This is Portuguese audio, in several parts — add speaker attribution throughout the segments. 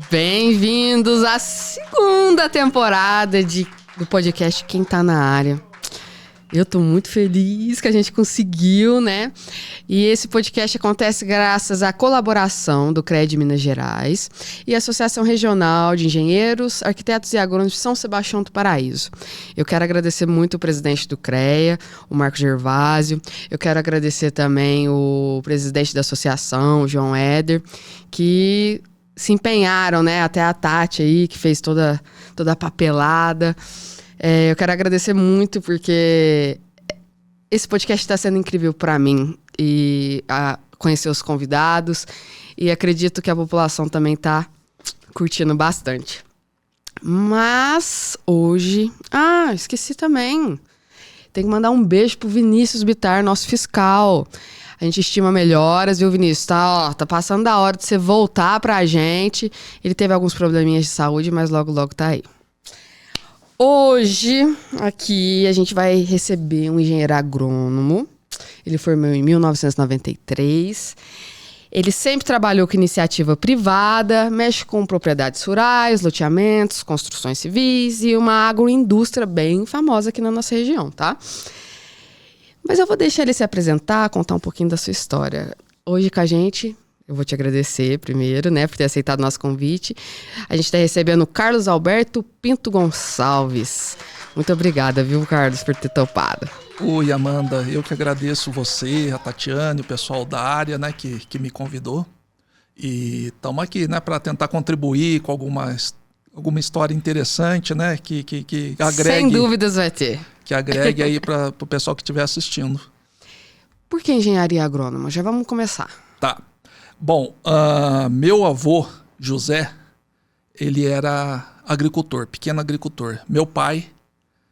Speaker 1: Bem-vindos à segunda temporada do podcast Quem Tá na Área. Eu tô muito feliz que a gente conseguiu, né? E esse podcast acontece graças à colaboração do CREA Minas Gerais e a Associação Regional de Engenheiros, Arquitetos e Agrônomos de São Sebastião do Paraíso. Eu quero agradecer muito o presidente do CREA, o Marco Gervásio. Eu quero agradecer também o presidente da associação, o João Éder, que se empenharam, né? Até a Tati aí, que fez toda a papelada. Eu quero agradecer muito porque esse podcast está sendo incrível para mim e conhecer os convidados, e acredito que a população também está curtindo bastante. Mas hoje... esqueci também. Tem que mandar um beijo pro Vinícius Bittar, nosso fiscal. A gente estima melhoras, viu, Vinícius? Tá passando da hora de você voltar pra gente. Ele teve alguns probleminhas de saúde, mas logo tá aí. Hoje, aqui, a gente vai receber um engenheiro agrônomo. Ele formou em 1993. Ele sempre trabalhou com iniciativa privada, mexe com propriedades rurais, loteamentos, construções civis e uma agroindústria bem famosa aqui na nossa região, tá? Mas eu vou deixar ele se apresentar, contar um pouquinho da sua história. Hoje com a gente... Eu vou te agradecer primeiro, né, por ter aceitado o nosso convite. A gente está recebendo o Carlos Alberto Pinto Gonçalves. Muito obrigada, viu, Carlos, por ter topado.
Speaker 2: Oi, Amanda. Eu que agradeço você, a Tatiane, o pessoal da área, né, que me convidou. E estamos aqui, né, para tentar contribuir com alguma história interessante, né, que agregue...
Speaker 1: Sem dúvidas vai ter.
Speaker 2: Que agregue aí para o pessoal que estiver assistindo.
Speaker 1: Por que engenharia agrônoma? Já vamos começar.
Speaker 2: Tá. Bom, meu avô, José, ele era agricultor, pequeno agricultor. Meu pai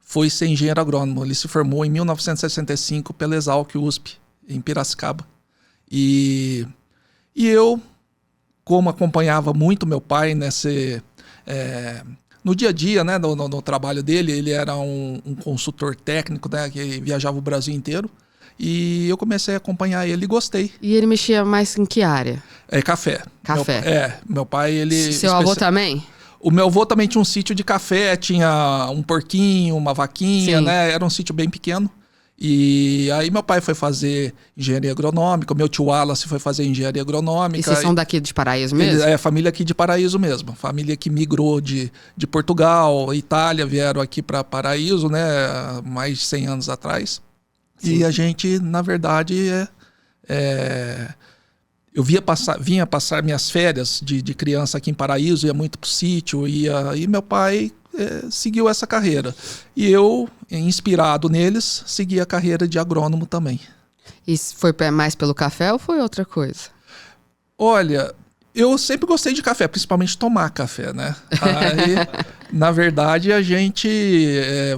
Speaker 2: foi ser engenheiro agrônomo. Ele se formou em 1965 pela Exalc USP, em Piracicaba. E eu, como acompanhava muito meu pai no dia a dia, né, no trabalho dele, ele era um consultor técnico, né, que viajava o Brasil inteiro. E eu comecei a acompanhar ele e gostei.
Speaker 1: E ele mexia mais em que área?
Speaker 2: Café.
Speaker 1: Café.
Speaker 2: Meu pai, ele...
Speaker 1: Seu avô também?
Speaker 2: O meu avô também tinha um sítio de café, tinha um porquinho, uma vaquinha,
Speaker 1: Sim.
Speaker 2: né? Era um sítio bem pequeno. E aí meu pai foi fazer engenharia agronômica, meu tio Wallace foi fazer engenharia agronômica.
Speaker 1: E vocês são daqui de Paraíso mesmo?
Speaker 2: É, família aqui de Paraíso mesmo. Família que migrou de Portugal, Itália, vieram aqui para Paraíso, né? Mais de 100 anos atrás. Sim. E a gente, na verdade, eu vinha passar minhas férias de criança aqui em Paraíso, ia muito pro sítio, e meu pai seguiu essa carreira. E eu, inspirado neles, segui a carreira de agrônomo também.
Speaker 1: E foi mais pelo café ou foi outra coisa?
Speaker 2: Olha, eu sempre gostei de café, principalmente tomar café, né? Aí, na verdade, a gente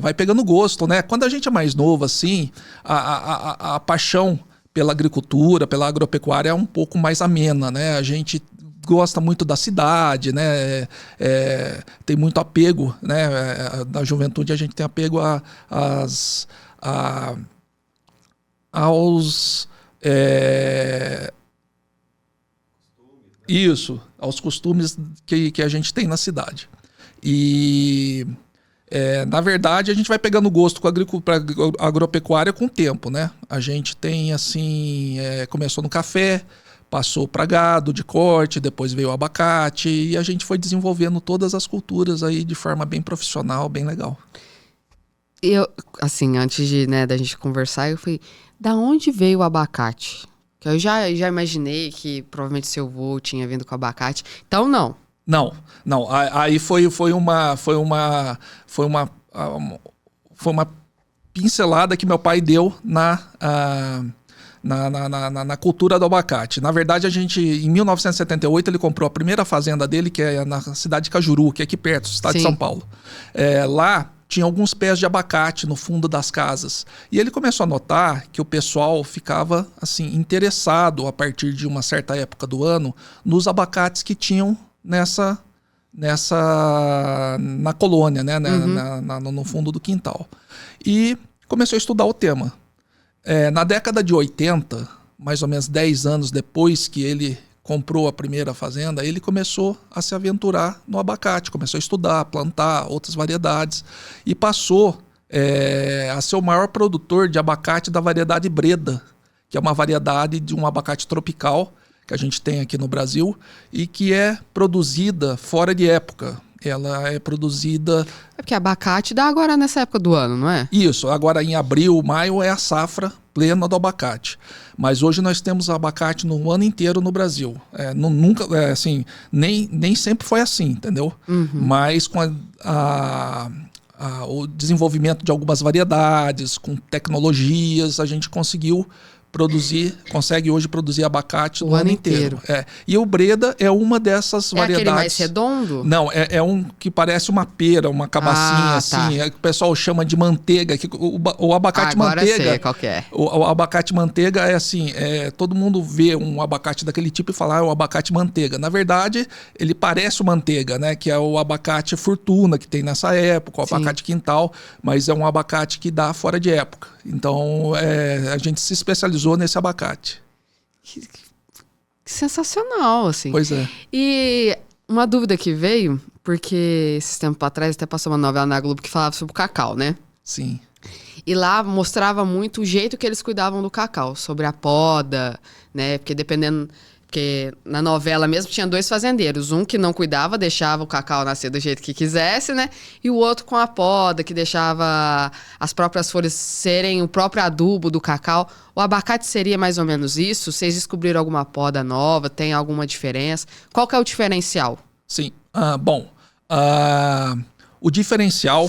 Speaker 2: vai pegando gosto, né? Quando a gente é mais novo, assim, a paixão pela agricultura, pela agropecuária é um pouco mais amena, né? A gente gosta muito da cidade, né? Tem muito apego, né? Na juventude a gente tem apego aos... Isso, aos costumes que a gente tem na cidade. E, na verdade, a gente vai pegando gosto com a agropecuária com o tempo, né? A gente tem, assim, começou no café, passou para gado de corte, depois veio o abacate, e a gente foi desenvolvendo todas as culturas aí de forma bem profissional, bem legal.
Speaker 1: Eu, assim, antes da gente conversar, eu falei, da onde veio o abacate? Eu já imaginei que provavelmente seu avô tinha vindo com abacate. Então, não.
Speaker 2: Não. Aí foi uma pincelada que meu pai deu na cultura do abacate. Na verdade, em 1978, ele comprou a primeira fazenda dele, que é na cidade de Cajuru, que é aqui perto, estado
Speaker 1: Sim.
Speaker 2: de São Paulo. Lá tinha alguns pés de abacate no fundo das casas. E ele começou a notar que o pessoal ficava assim interessado, a partir de uma certa época do ano, nos abacates que tinham na colônia, né? No fundo do quintal. E começou a estudar o tema. Na década de 80, mais ou menos 10 anos depois que ele comprou a primeira fazenda, ele começou a se aventurar no abacate, começou a estudar, plantar outras variedades e passou a ser o maior produtor de abacate da variedade Breda, que é uma variedade de um abacate tropical que a gente tem aqui no Brasil e que é produzida fora de época. Ela é produzida...
Speaker 1: É porque abacate dá agora nessa época do ano, não é?
Speaker 2: Isso, agora em abril, maio é a safra plena do abacate. Mas hoje nós temos abacate no ano inteiro no Brasil. Nunca, assim, nem sempre foi assim, entendeu? Mas com o desenvolvimento de algumas variedades, com tecnologias, a gente consegue hoje produzir abacate no ano inteiro. E o Breda é uma dessas variedades.
Speaker 1: É aquele mais redondo?
Speaker 2: Não, é um que parece uma pera, uma cabacinha assim.
Speaker 1: Tá.
Speaker 2: O pessoal chama de manteiga. O abacate
Speaker 1: agora
Speaker 2: manteiga.
Speaker 1: Sei qual que é.
Speaker 2: O abacate manteiga é assim, todo mundo vê um abacate daquele tipo e fala, é o abacate manteiga. Na verdade, ele parece o manteiga, né? Que é o abacate fortuna que tem nessa época, o abacate quintal, mas é um abacate que dá fora de época. Então, a gente se especializou nesse abacate.
Speaker 1: Que sensacional, assim.
Speaker 2: Pois é.
Speaker 1: E uma dúvida que veio, porque esses tempos atrás até passou uma novela na Globo que falava sobre o cacau, né?
Speaker 2: Sim.
Speaker 1: E lá mostrava muito o jeito que eles cuidavam do cacau, sobre a poda, né? Porque na novela mesmo tinha 2 fazendeiros. Um que não cuidava, deixava o cacau nascer do jeito que quisesse, né? E o outro com a poda, que deixava as próprias folhas serem o próprio adubo do cacau. O abacate seria mais ou menos isso? Vocês descobriram alguma poda nova? Tem alguma diferença? Qual que é o diferencial?
Speaker 2: Sim. O diferencial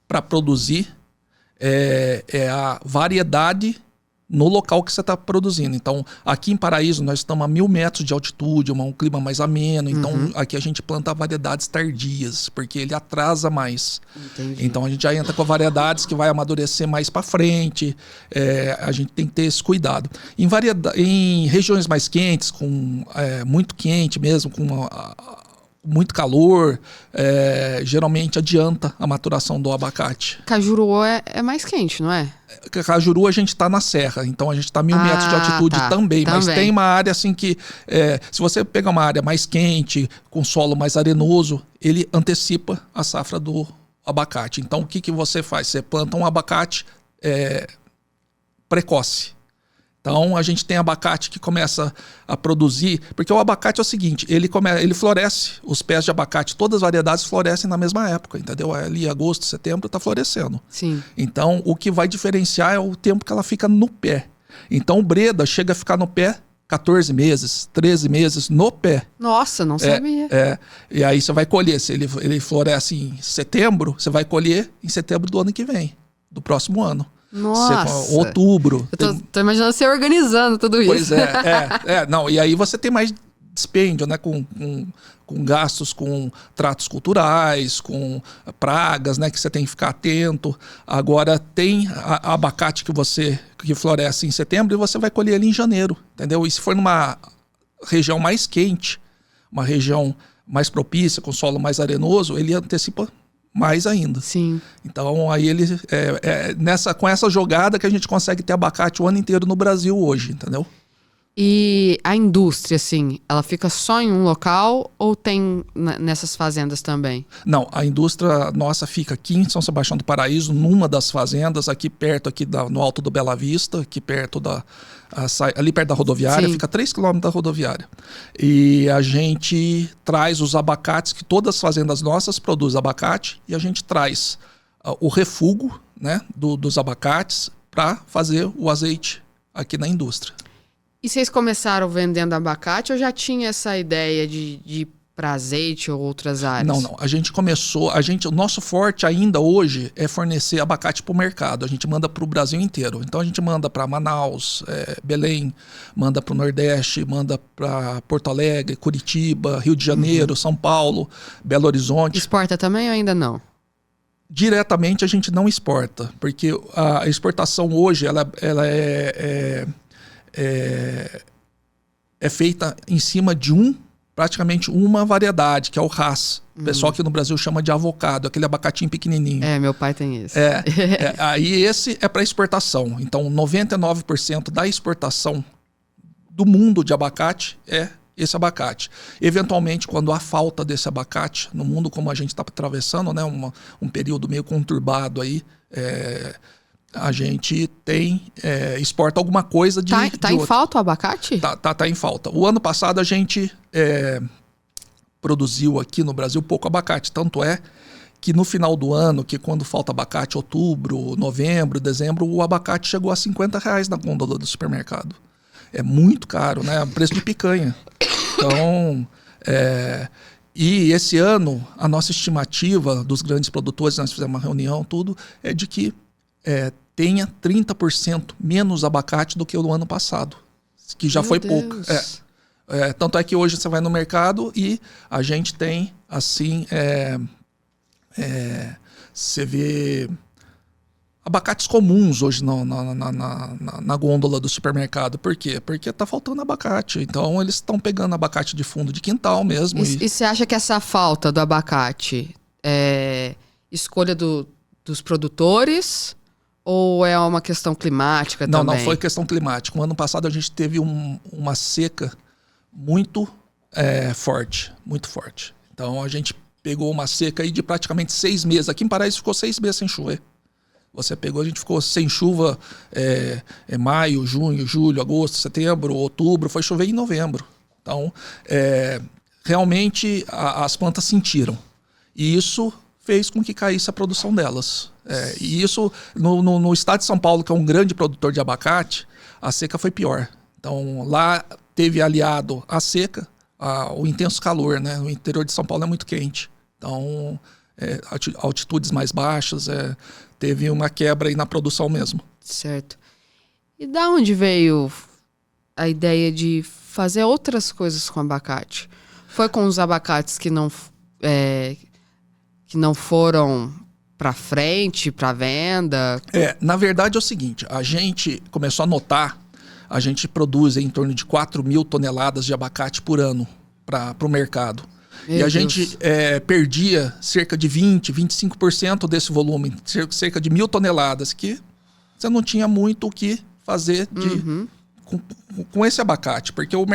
Speaker 2: para produzir é a variedade no local que você está produzindo. Então, aqui em Paraíso, nós estamos a 1.000 metros de altitude, um clima mais ameno. Então, aqui a gente planta variedades tardias, porque ele atrasa mais.
Speaker 1: Entendi.
Speaker 2: Então, a gente já entra com variedades que vai amadurecer mais para frente. A gente tem que ter esse cuidado. Em regiões mais quentes, com muito quente mesmo, com muito calor, geralmente adianta a maturação do abacate.
Speaker 1: Cajuru é mais quente, não é?
Speaker 2: Cajuru a gente está na serra, então a gente está a 1.000 metros de altitude também, mas tem uma área assim que, se você pegar uma área mais quente, com solo mais arenoso, ele antecipa a safra do abacate. Então o que você faz? Você planta um abacate precoce. Então, a gente tem abacate que começa a produzir... Porque o abacate é o seguinte, ele floresce, os pés de abacate, todas as variedades florescem na mesma época, entendeu? Ali, agosto, setembro, está florescendo.
Speaker 1: Sim.
Speaker 2: Então, o que vai diferenciar é o tempo que ela fica no pé. Então, o Breda chega a ficar no pé 14 meses, 13 meses no pé.
Speaker 1: Nossa, não sabia.
Speaker 2: E aí você vai colher. Se ele floresce em setembro, você vai colher em setembro do ano que vem, do próximo ano.
Speaker 1: Nossa.
Speaker 2: Outubro.
Speaker 1: Eu tô imaginando você organizando tudo isso.
Speaker 2: Pois não, e aí você tem mais dispêndio, né, com gastos com tratos culturais, com pragas, né, que você tem que ficar atento. Agora tem abacate que floresce em setembro e você vai colher ele em janeiro, entendeu? E se for numa região mais quente, uma região mais propícia, com solo mais arenoso, ele antecipa mais ainda.
Speaker 1: Sim.
Speaker 2: Então, aí ele com essa jogada que a gente consegue ter abacate o ano inteiro no Brasil hoje, entendeu?
Speaker 1: E a indústria, assim, ela fica só em um local ou tem nessas fazendas também?
Speaker 2: Não, a indústria nossa fica aqui em São Sebastião do Paraíso, numa das fazendas, aqui perto no Alto do Bela Vista, aqui perto ali perto da rodoviária. Sim. Fica 3 km da rodoviária. E a gente traz os abacates, que todas as fazendas nossas produzem abacate, e a gente traz o refugo, né, dos abacates para fazer o azeite aqui na indústria.
Speaker 1: E vocês começaram vendendo abacate ou já tinha essa ideia de ir para azeite ou outras áreas?
Speaker 2: Não. A gente começou... O nosso forte ainda hoje é fornecer abacate para o mercado. A gente manda para o Brasil inteiro. Então a gente manda para Manaus, Belém, manda para o Nordeste, manda para Porto Alegre, Curitiba, Rio de Janeiro, São Paulo, Belo Horizonte.
Speaker 1: Exporta também ou ainda não?
Speaker 2: Diretamente a gente não exporta, porque a exportação hoje ela é feita em cima de praticamente uma variedade, que é o Hass. O pessoal aqui no Brasil chama de avocado, aquele abacatinho pequenininho.
Speaker 1: Meu pai tem esse.
Speaker 2: Aí esse é para exportação. Então, 99% da exportação do mundo de abacate é esse abacate. Eventualmente, quando há falta desse abacate, no mundo como a gente está atravessando, né, um período meio conturbado aí, a gente exporta alguma coisa de...
Speaker 1: Tá em falta o abacate?
Speaker 2: Tá em falta. O ano passado a gente produziu aqui no Brasil pouco abacate, tanto é que no final do ano, que quando falta abacate, outubro, novembro, dezembro, o abacate chegou a R$50 na gôndola do supermercado. É muito caro, né? O preço de picanha. Então, e esse ano, a nossa estimativa dos grandes produtores, nós fizemos uma reunião, tudo, é de que tenha 30% menos abacate do que o do ano passado, que já foi pouco. Tanto é que hoje você vai no mercado e a gente tem, assim, você vê abacates comuns hoje na gôndola do supermercado. Por quê? Porque tá faltando abacate. Então eles estão pegando abacate de fundo de quintal mesmo.
Speaker 1: E você acha que essa falta do abacate é escolha dos produtores ou é uma questão climática também?
Speaker 2: Não foi questão climática. No ano passado a gente teve uma seca muito forte, muito forte. Então a gente pegou uma seca aí de praticamente 6 meses. Aqui em Paraíso ficou 6 meses sem chover. Você pegou, a gente ficou sem chuva maio, junho, julho, agosto, setembro, outubro, foi chover em novembro. Então, realmente as plantas sentiram. E isso fez com que caísse a produção delas. E isso, no estado de São Paulo, que é um grande produtor de abacate, a seca foi pior. Então, lá teve aliado a seca, o intenso calor, né? O interior de São Paulo é muito quente. Então, altitudes mais baixas, teve uma quebra aí na produção mesmo.
Speaker 1: Certo. E da onde veio a ideia de fazer outras coisas com abacate? Foi com os abacates que não foram para frente, para venda?
Speaker 2: Na verdade é o seguinte, a gente começou a notar, a gente produz em torno de 4.000 toneladas de abacate por ano para o mercado. E a gente perdia cerca de 20%, 25% desse volume, cerca de 1.000 toneladas, que você não tinha muito o que fazer com esse abacate, porque o mercado